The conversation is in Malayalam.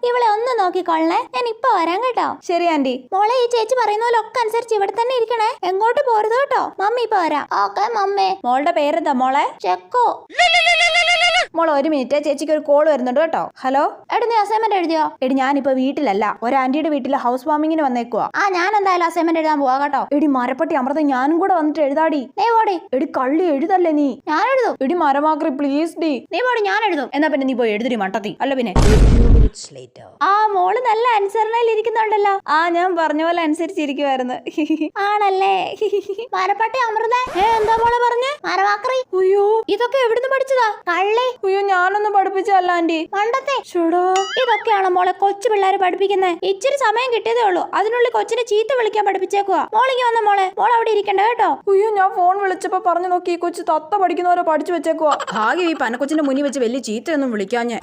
ഇവളെ ഒന്ന് നോക്കിക്കൊള്ളണേ, ഞാൻ ഇപ്പൊ വരാം കേട്ടോ. ശരി ആന്റി. മോളെ ഈ ചേച്ചി പറയുന്ന പോലെ ഒക്കെ അനുസരിച്ച് ഇവിടെ തന്നെ ഇരിക്കണേ, എങ്ങോട്ട് പോരുത് കേട്ടോ. മമ്മി ഇപ്പൊ വരാം. Okay mummy. മോളുടെ പേരെന്താ മോളെ? ചെക്കോ. മോളെ ഒരു മിനിറ്റ്, ചേച്ചിക്ക് ഒരു കോൾ വരുന്നുണ്ട് കേട്ടോ. ഹലോ. എടി നീ അസൈൻമെന്റ് എഴുതിയോ? എടി ഞാനിപ്പോ വീട്ടിലല്ല, ഒരു ആന്റിയുടെ വീട്ടിൽ ഹൗസ് വാമിങ്ങിന് വന്നേക്കുവാ. ഞാൻ എന്തായാലും അസൈൻമെന്റ് എഴുതാൻ പോവാ കേട്ടോ. എടി മരപ്പട്ടി അമൃത ഞാനും കൂടെ വന്നിട്ട് എഴുതാടി. നീ പോടി. എടി കള്ളി എഴുതല്ലേ നീ. ഞാൻ എഴുതും. എടി മരമാക്രി പ്ലീസ് ഡി. നീ പോടി, ഞാൻ എഴുതും. എന്നാ പിന്നെ നീ പോയി എഴുതിരി മട്ടത്തി. അല്ല പിന്നെ മോള് നല്ല അനുസരണയിൽ ഇരിക്കുന്നുണ്ടല്ലോ. ഞാൻ പറഞ്ഞ പോലെ അനുസരിച്ചിരിക്കുവായിരുന്നു. ആണല്ലേ? മരപ്പട്ടി അമൃത എന്താ മോളെ പറഞ്ഞേ? മരമാക്രി. അയ്യോ ഇതൊക്കെ എവിടുന്ന് പഠിച്ചതാ? കള്ളി. അയ്യോ ഞാനൊന്നും പഠിപ്പിച്ചല്ല ആന്റി. മണ്ടത്തെ. ഇതൊക്കെയാണോ മോളെ കൊച്ചു പിള്ളേരെ പഠിപ്പിക്കുന്നത്? ഇച്ചിരി സമയം കിട്ടിയതേ ഉള്ളൂ, അതിനുള്ളിൽ കൊച്ചിനെ ചീത്ത വിളിക്കാൻ പഠിപ്പിച്ചേക്കുവാ. മോളിങ്ങി വന്ന മോളെ, മോൾ അവിടെ ഇരിക്കണ്ട കേട്ടോ. അയ്യോ ഞാൻ ഫോൺ വിളിച്ചപ്പോ പറഞ്ഞു നോക്കി, ഈ കൊച്ചു തത്ത പഠിക്കുന്നവരെ പഠിച്ചു വെച്ചേക്കുവാ. ഭാഗ്യം ഈ പനക്കൊച്ചിന്റെ മുന്നിൽ വെച്ച് വലിയ ചീത്തയൊന്നും വിളിക്കാഞ്ഞേ.